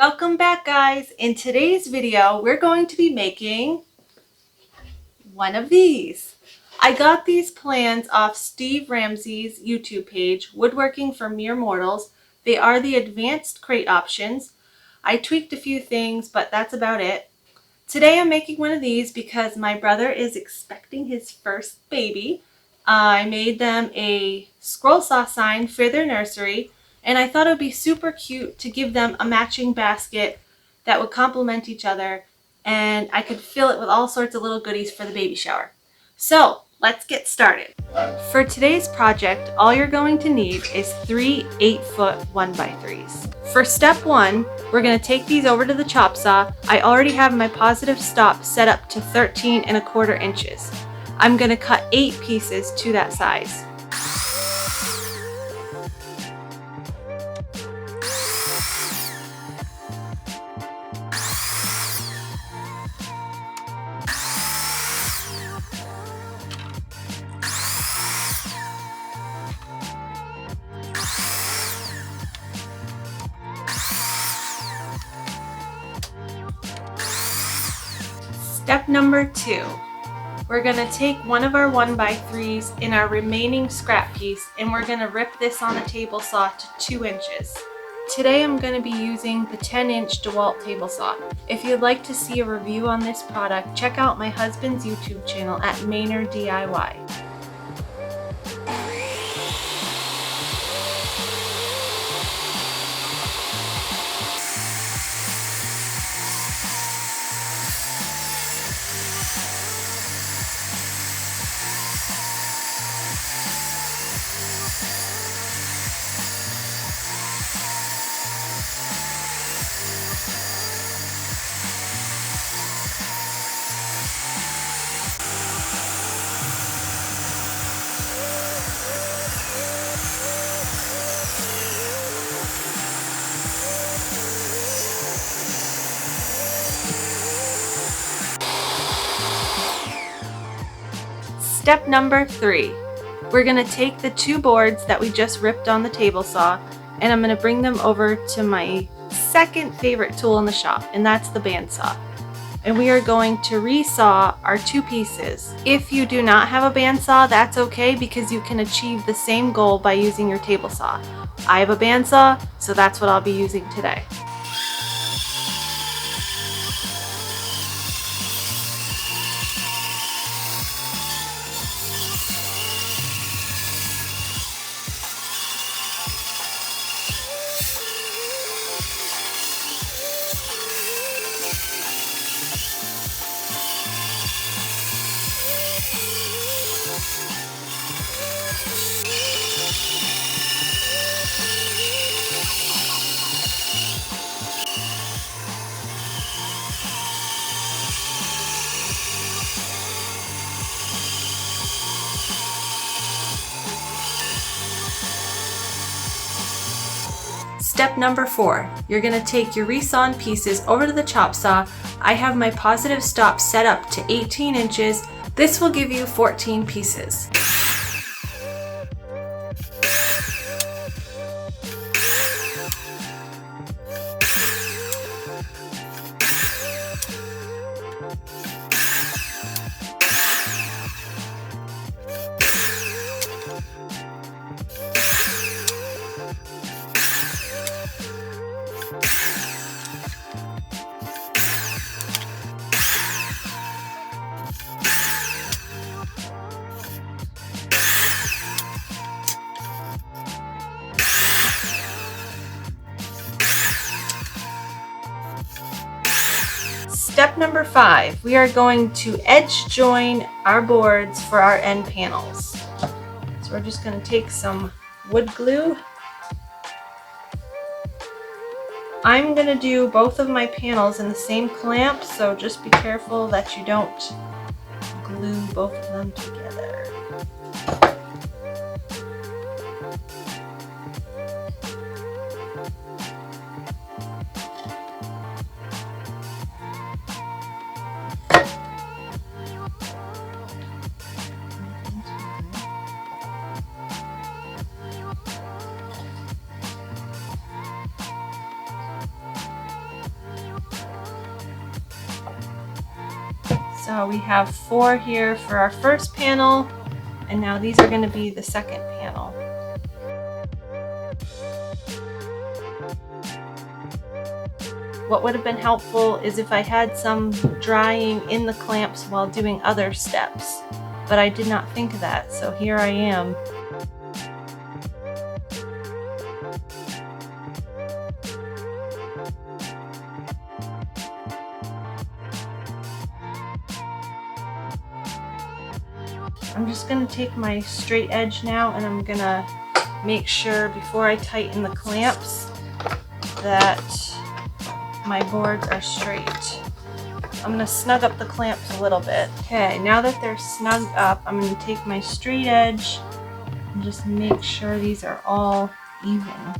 Welcome back, guys. In today's video, we're going to be making one of these. I got these plans off Steve Ramsey's YouTube page, Woodworking for Mere Mortals. They are the advanced crate options. I tweaked a few things, but that's about it. Today I'm making one of these because my brother is expecting his first baby. I made them a scroll saw sign for their nursery, and I thought it would be super cute to give them a matching basket that would complement each other, and I could fill it with all sorts of little goodies for the baby shower. So let's get started. For today's project, all you're going to need is 3 8-foot 1x3s. For step 1, we're going to take these over to the chop saw. I already have my positive stop set up to 13¼ inches. I'm going to cut 8 pieces to that size. Step number 2. We're going to take one of our 1x3s in our remaining scrap piece, and we're going to rip this on the table saw to 2 inches. Today I'm going to be using the 10-inch Dewalt table saw. If you'd like to see a review on this product, check out my husband's YouTube channel at Maynard DIY. Step number 3. We're going to take the 2 boards that we just ripped on the table saw, and I'm going to bring them over to my second favorite tool in the shop, and that's the bandsaw. And we are going to resaw our 2 pieces. If you do not have a bandsaw, that's okay, because you can achieve the same goal by using your table saw. I have a bandsaw, so that's what I'll be using today. Step number 4, you're going to take your resawn pieces over to the chop saw. I have my positive stop set up to 18 inches. This will give you 14 pieces. Step number 5, we are going to edge join our boards for our end panels. So we're just going to take some wood glue. I'm going to do both of my panels in the same clamp, so just be careful that you don't glue both of them together. So we have 4 here for our first panel, and now these are going to be the second panel. What would have been helpful is if I had some drying in the clamps while doing other steps, but I did not think of that, so here I am. I'm just going to take my straight edge now, and I'm going to make sure before I tighten the clamps that my boards are straight. I'm going to snug up the clamps a little bit. Okay, now that they're snugged up, I'm going to take my straight edge and just make sure these are all even.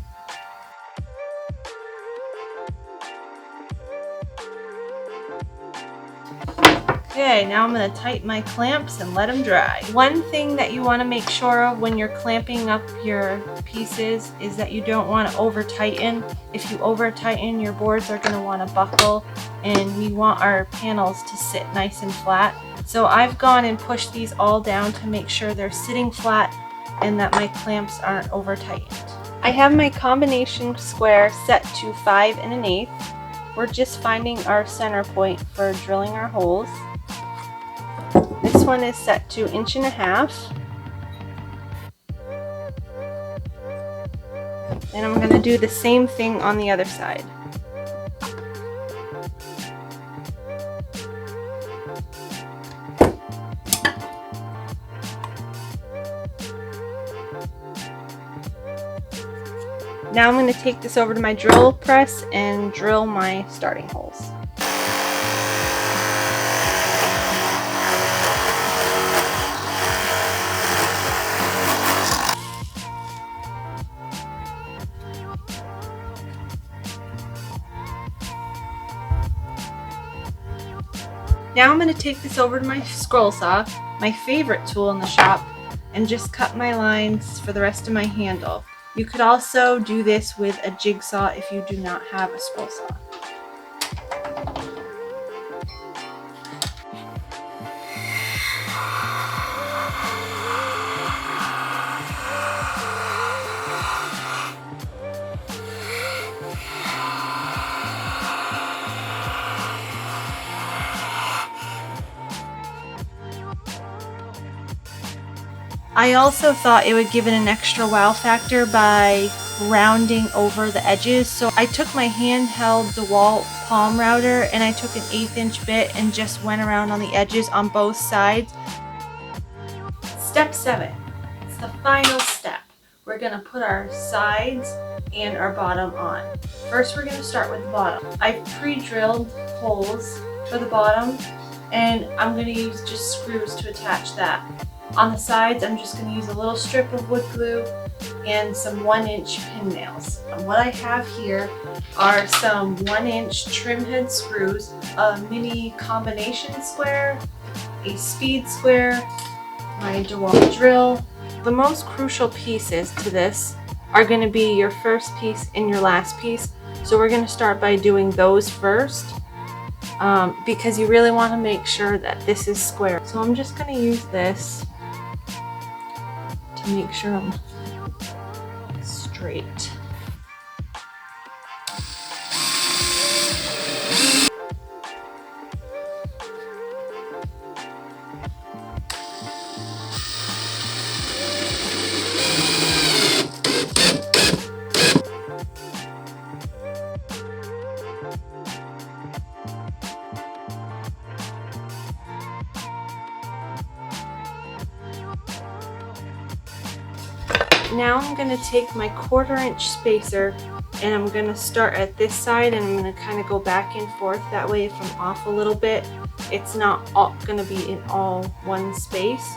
Okay, now I'm going to tighten my clamps and let them dry. One thing that you want to make sure of when you're clamping up your pieces is that you don't want to over tighten. If you over tighten, your boards are going to want to buckle, and we want our panels to sit nice and flat. So I've gone and pushed these all down to make sure they're sitting flat and that my clamps aren't over tightened. I have my combination square set to 5 1/8. We're just finding our center point for drilling our holes. This one is set to 1.5 inches. And I'm going to do the same thing on the other side. Now I'm going to take this over to my drill press and drill my starting holes. Now I'm going to take this over to my scroll saw, my favorite tool in the shop, and just cut my lines for the rest of my handle. You could also do this with a jigsaw if you do not have a scroll saw. I also thought it would give it an extra wow factor by rounding over the edges. So I took my handheld Dewalt palm router and I took an 1/8 inch bit and just went around on the edges on both sides. Step 7, it's the final step. We're going to put our sides and our bottom on. First we're going to start with the bottom. I've pre-drilled holes for the bottom and I'm going to use just screws to attach that. On the sides, I'm just going to use a little strip of wood glue and some 1-inch pin nails. And what I have here are some 1-inch trim head screws, a mini combination square, a speed square, my Dewalt drill. The most crucial pieces to this are going to be your first piece and your last piece. So we're going to start by doing those first because you really want to make sure that this is square. So I'm just going to use this to make sure I'm straight. Now I'm going to take my 1/4 inch spacer and I'm going to start at this side and I'm going to kind of go back and forth. That way if I'm off a little bit, it's not all going to be in all one space.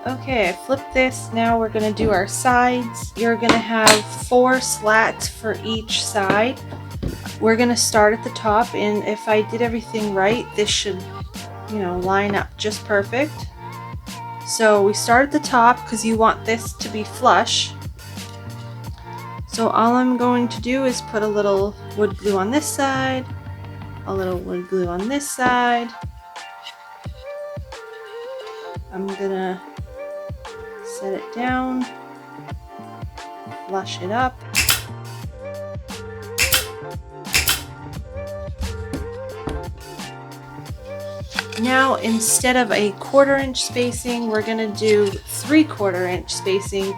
Okay, I flipped this. Now we're going to do our sides. You're going to have 4 slats for each side. We're going to start at the top, and if I did everything right, this should, line up just perfect. So we start at the top because you want this to be flush. So all I'm going to do is put a little wood glue on this side, a little wood glue on this side. I'm gonna set it down, flush it up. Now instead of a 1/4 inch spacing, we're gonna do 3/4 inch spacing.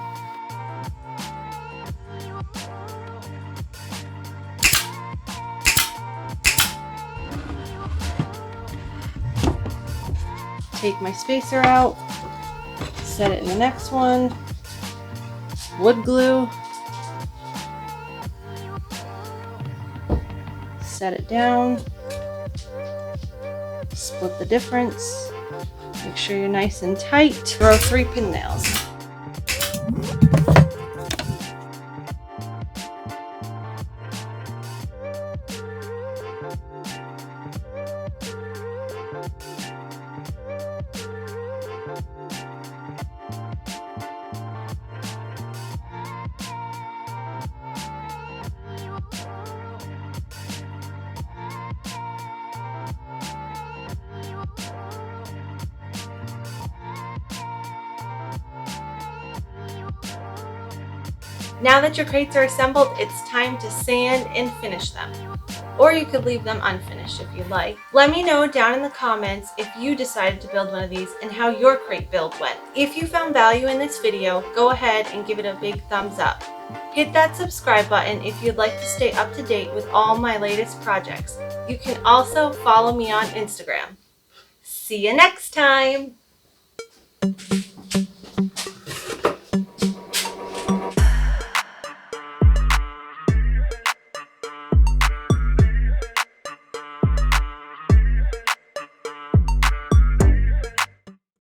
Take my spacer out, set it in the next one, wood glue, set it down, split the difference, make sure you're nice and tight, throw 3 pin nails. Now that your crates are assembled, it's time to sand and finish them. Or you could leave them unfinished if you'd like. Let me know down in the comments if you decided to build one of these and how your crate build went. If you found value in this video, go ahead and give it a big thumbs up. Hit that subscribe button if you'd like to stay up to date with all my latest projects. You can also follow me on Instagram. See you next time!